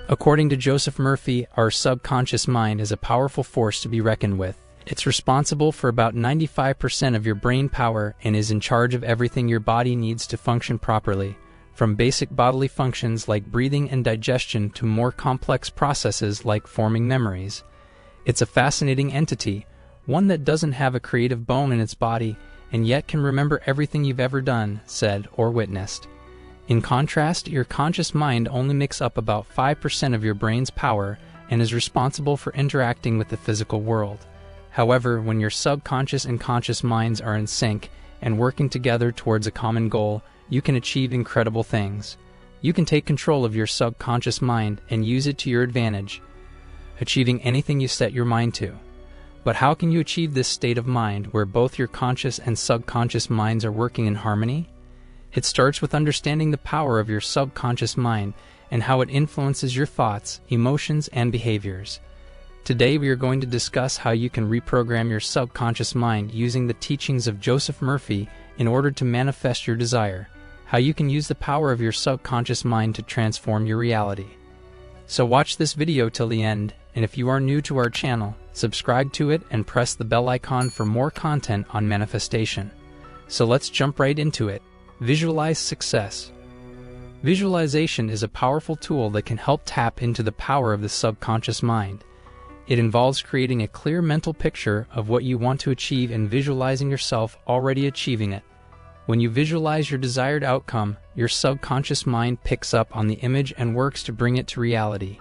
According to Joseph Murphy, our subconscious mind is a powerful force to be reckoned with. It's responsible for about 95% of your brain power and is in charge of everything your body needs to function properly, from basic bodily functions like breathing and digestion to more complex processes like forming memories. It's a fascinating entity, one that doesn't have a creative bone in its body and yet can remember everything you've ever done, said, or witnessed. In contrast, your conscious mind only makes up about 5% of your brain's power and is responsible for interacting with the physical world. However, when your subconscious and conscious minds are in sync and working together towards a common goal, you can achieve incredible things. You can take control of your subconscious mind and use it to your advantage, achieving anything you set your mind to. But how can you achieve this state of mind where both your conscious and subconscious minds are working in harmony? It starts with understanding the power of your subconscious mind and how it influences your thoughts, emotions, and behaviors. Today we are going to discuss how you can reprogram your subconscious mind using the teachings of Joseph Murphy in order to manifest your desire, how you can use the power of your subconscious mind to transform your reality. So watch this video till the end, and if you are new to our channel, subscribe to it and press the bell icon for more content on manifestation. So let's jump right into it. Visualize success. Visualization is a powerful tool that can help tap into the power of the subconscious mind. It involves creating a clear mental picture of what you want to achieve and visualizing yourself already achieving it. When you visualize your desired outcome, your subconscious mind picks up on the image and works to bring it to reality.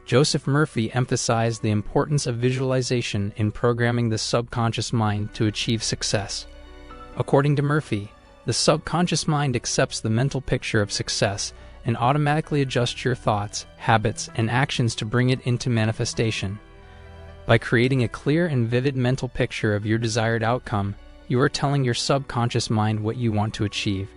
Joseph Murphy emphasized the importance of visualization in programming the subconscious mind to achieve success. According to Murphy, the subconscious mind accepts the mental picture of success and automatically adjusts your thoughts, habits, and actions to bring it into manifestation. By creating a clear and vivid mental picture of your desired outcome, you are telling your subconscious mind what you want to achieve.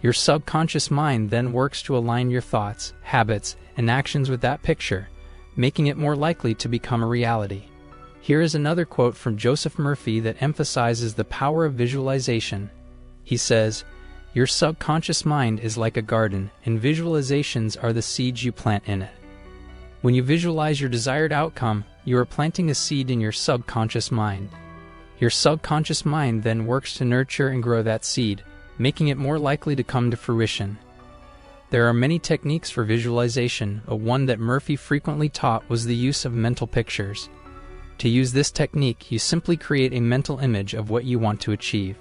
Your subconscious mind then works to align your thoughts, habits, and actions with that picture, making it more likely to become a reality. Here is another quote from Joseph Murphy that emphasizes the power of visualization. He says, "Your subconscious mind is like a garden, and visualizations are the seeds you plant in it." When you visualize your desired outcome, you are planting a seed in your subconscious mind. Your subconscious mind then works to nurture and grow that seed, making it more likely to come to fruition. There are many techniques for visualization, but one that Murphy frequently taught was the use of mental pictures. To use this technique, you simply create a mental image of what you want to achieve.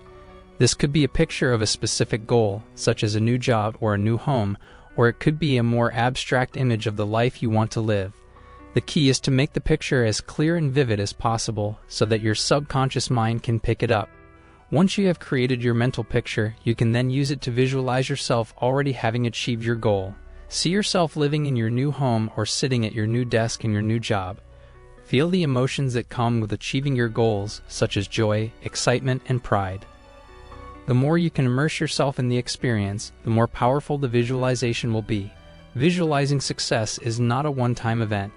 This could be a picture of a specific goal, such as a new job or a new home, or it could be a more abstract image of the life you want to live. The key is to make the picture as clear and vivid as possible so that your subconscious mind can pick it up. Once you have created your mental picture, you can then use it to visualize yourself already having achieved your goal. See yourself living in your new home or sitting at your new desk in your new job. Feel the emotions that come with achieving your goals, such as joy, excitement, and pride. The more you can immerse yourself in the experience, the more powerful the visualization will be. Visualizing success is not a one-time event.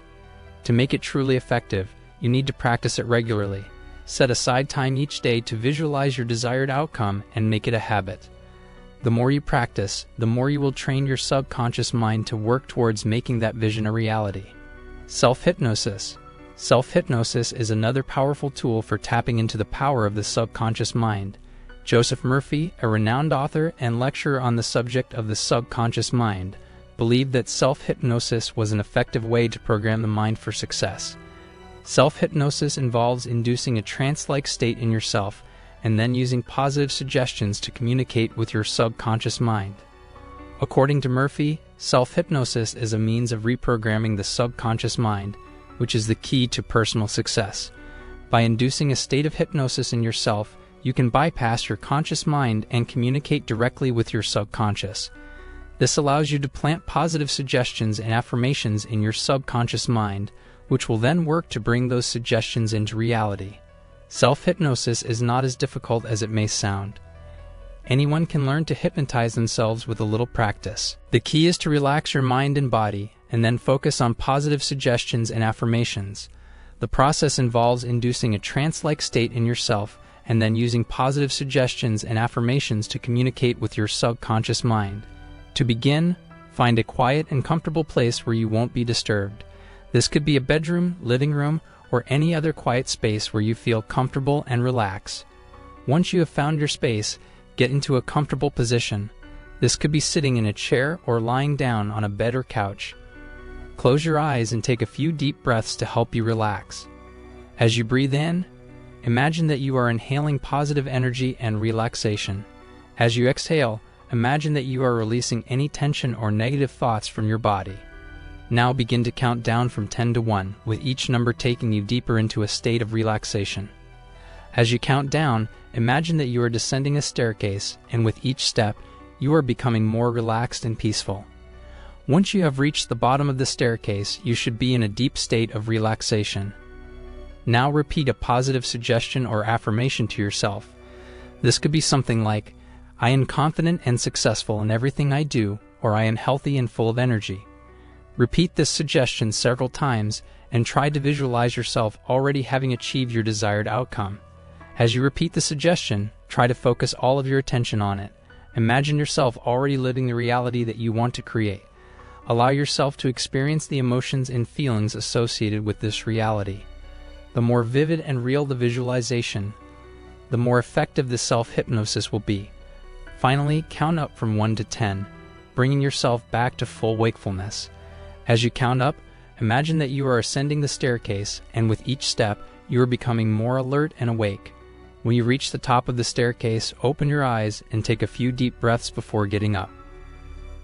To make it truly effective, you need to practice it regularly. Set aside time each day to visualize your desired outcome and make it a habit. The more you practice, the more you will train your subconscious mind to work towards making that vision a reality. Self-hypnosis. Self-hypnosis is another powerful tool for tapping into the power of the subconscious mind. Joseph Murphy, a renowned author and lecturer on the subject of the subconscious mind, believed that self-hypnosis was an effective way to program the mind for success. Self-hypnosis involves inducing a trance-like state in yourself and then using positive suggestions to communicate with your subconscious mind. According to Murphy, self-hypnosis is a means of reprogramming the subconscious mind, which is the key to personal success. By inducing a state of hypnosis in yourself, you can bypass your conscious mind and communicate directly with your subconscious. This allows you to plant positive suggestions and affirmations in your subconscious mind, which will then work to bring those suggestions into reality. Self-hypnosis is not as difficult as it may sound. Anyone can learn to hypnotize themselves with a little practice. The key is to relax your mind and body, and then focus on positive suggestions and affirmations. The process involves inducing a trance-like state in yourself, and then using positive suggestions and affirmations to communicate with your subconscious mind. To begin, Find a quiet and comfortable place where you won't be disturbed. This could be a bedroom, living room, or any other quiet space where you feel comfortable and relax. Once you have found your space, get into a comfortable position. This could be sitting in a chair or lying down on a bed or couch. Close your eyes and take a few deep breaths to help you relax. As you breathe in, imagine that you are inhaling positive energy and relaxation. As you exhale, imagine that you are releasing any tension or negative thoughts from your body. Now begin to count down from 10 to 1, with each number taking you deeper into a state of relaxation. As you count down, imagine that you are descending a staircase, and with each step, you are becoming more relaxed and peaceful. Once you have reached the bottom of the staircase, you should be in a deep state of relaxation. Now repeat a positive suggestion or affirmation to yourself. This could be something like, "I am confident and successful in everything I do," or "I am healthy and full of energy." Repeat this suggestion several times and try to visualize yourself already having achieved your desired outcome. As you repeat the suggestion, try to focus all of your attention on it. Imagine yourself already living the reality that you want to create. Allow yourself to experience the emotions and feelings associated with this reality. The more vivid and real the visualization, the more effective the self-hypnosis will be. Finally, count up from 1 to 10, bringing yourself back to full wakefulness. As you count up, imagine that you are ascending the staircase, and with each step, you are becoming more alert and awake. When you reach the top of the staircase, open your eyes and take a few deep breaths before getting up.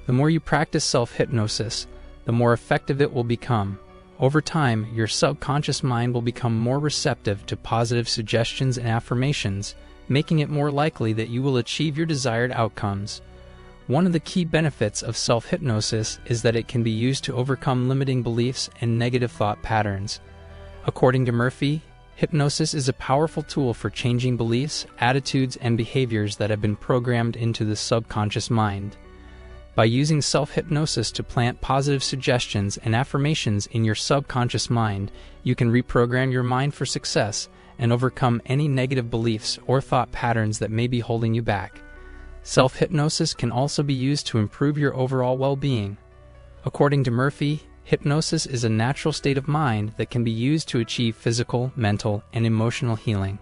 The more you practice self-hypnosis, the more effective it will become. Over time, your subconscious mind will become more receptive to positive suggestions and affirmations, making it more likely that you will achieve your desired outcomes. One of the key benefits of self-hypnosis is that it can be used to overcome limiting beliefs and negative thought patterns. According to Murphy, hypnosis is a powerful tool for changing beliefs, attitudes, and behaviors that have been programmed into the subconscious mind. By using self-hypnosis to plant positive suggestions and affirmations in your subconscious mind, you can reprogram your mind for success and overcome any negative beliefs or thought patterns that may be holding you back. Self-hypnosis can also be used to improve your overall well-being. According to Murphy, hypnosis is a natural state of mind that can be used to achieve physical, mental, and emotional healing.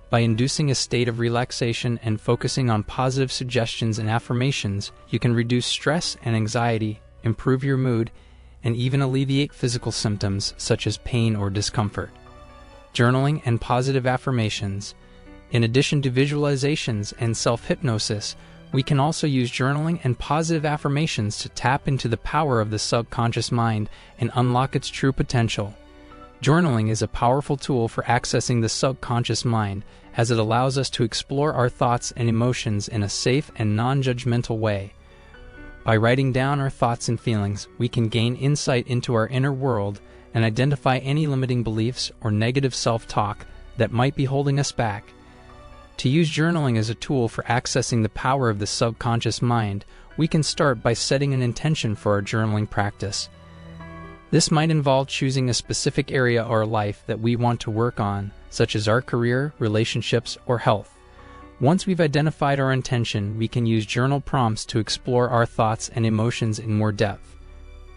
By inducing a state of relaxation and focusing on positive suggestions and affirmations, you can reduce stress and anxiety, improve your mood, and even alleviate physical symptoms such as pain or discomfort. Journaling and positive affirmations. In addition to visualizations and self-hypnosis, we can also use journaling and positive affirmations to tap into the power of the subconscious mind and unlock its true potential. Journaling is a powerful tool for accessing the subconscious mind, as it allows us to explore our thoughts and emotions in a safe and non-judgmental way. By writing down our thoughts and feelings, we can gain insight into our inner world and identify any limiting beliefs or negative self-talk that might be holding us back. To use journaling as a tool for accessing the power of the subconscious mind, we can start by setting an intention for our journaling practice. This might involve choosing a specific area of our life that we want to work on, such as our career, relationships, or health. Once we've identified our intention, we can use journal prompts to explore our thoughts and emotions in more depth.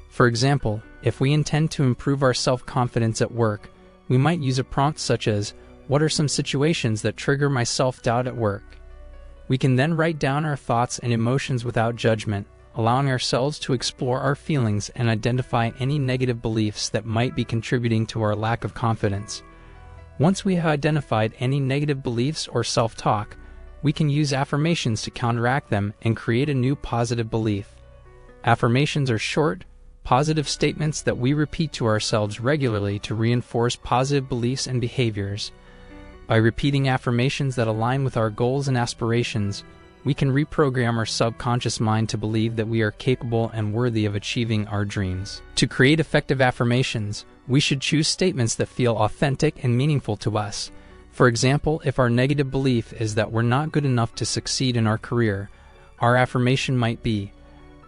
For example, if we intend to improve our self-confidence at work, we might use a prompt such as, "What are some situations that trigger my self-doubt at work?" We can then write down our thoughts and emotions without judgment, allowing ourselves to explore our feelings and identify any negative beliefs that might be contributing to our lack of confidence. Once we have identified any negative beliefs or self-talk, we can use affirmations to counteract them and create a new positive belief. Affirmations are short, positive statements that we repeat to ourselves regularly to reinforce positive beliefs and behaviors. By repeating affirmations that align with our goals and aspirations, we can reprogram our subconscious mind to believe that we are capable and worthy of achieving our dreams. To create effective affirmations, we should choose statements that feel authentic and meaningful to us. For example, if our negative belief is that we're not good enough to succeed in our career, our affirmation might be,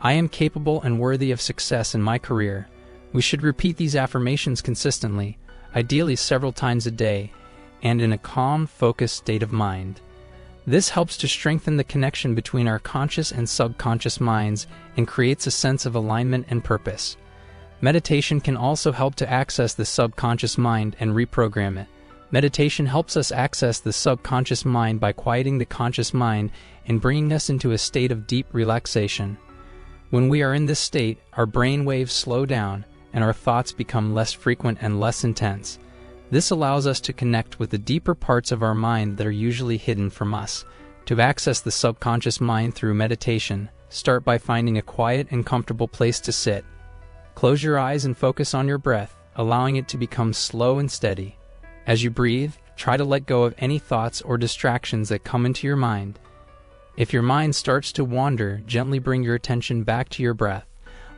"I am capable and worthy of success in my career." We should repeat these affirmations consistently, ideally several times a day, and in a calm, focused state of mind. This helps to strengthen the connection between our conscious and subconscious minds and creates a sense of alignment and purpose. Meditation can also help to access the subconscious mind and reprogram it. Meditation helps us access the subconscious mind by quieting the conscious mind and bringing us into a state of deep relaxation. When we are in this state, our brain waves slow down and our thoughts become less frequent and less intense. This allows us to connect with the deeper parts of our mind that are usually hidden from us. To access the subconscious mind through meditation, start by finding a quiet and comfortable place to sit. Close your eyes and focus on your breath, allowing it to become slow and steady. As you breathe, try to let go of any thoughts or distractions that come into your mind. If your mind starts to wander, gently bring your attention back to your breath.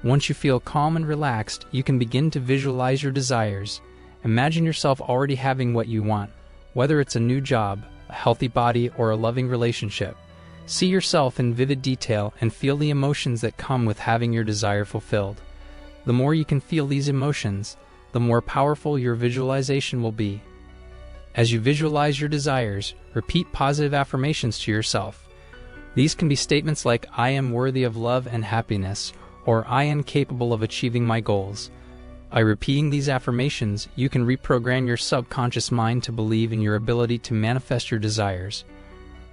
Once you feel calm and relaxed, you can begin to visualize your desires. Imagine yourself already having what you want, whether it's a new job, a healthy body, or a loving relationship. See yourself in vivid detail and feel the emotions that come with having your desire fulfilled. The more you can feel these emotions, the more powerful your visualization will be. As you visualize your desires, repeat positive affirmations to yourself. These can be statements like, "I am worthy of love and happiness," or "I am capable of achieving my goals." By repeating these affirmations, you can reprogram your subconscious mind to believe in your ability to manifest your desires.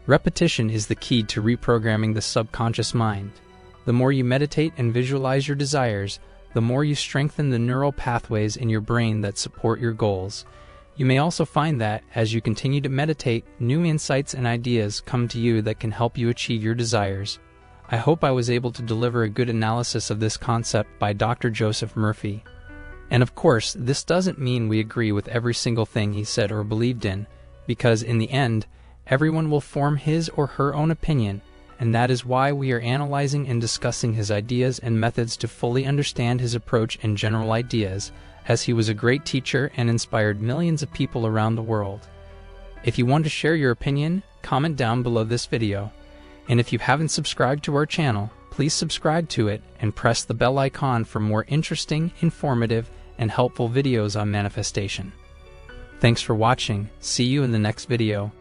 Repetition is the key to reprogramming the subconscious mind. The more you meditate and visualize your desires, the more you strengthen the neural pathways in your brain that support your goals. You may also find that, as you continue to meditate, new insights and ideas come to you that can help you achieve your desires. I hope I was able to deliver a good analysis of this concept by Dr. Joseph Murphy. And of course, this doesn't mean we agree with every single thing he said or believed in, because in the end, everyone will form his or her own opinion, and that is why we are analyzing and discussing his ideas and methods to fully understand his approach and general ideas, as he was a great teacher and inspired millions of people around the world. If you want to share your opinion, comment down below this video. And if you haven't subscribed to our channel, please subscribe to it and press the bell icon for more interesting, informative, and helpful videos on manifestation. Thanks for watching. See you in the next video.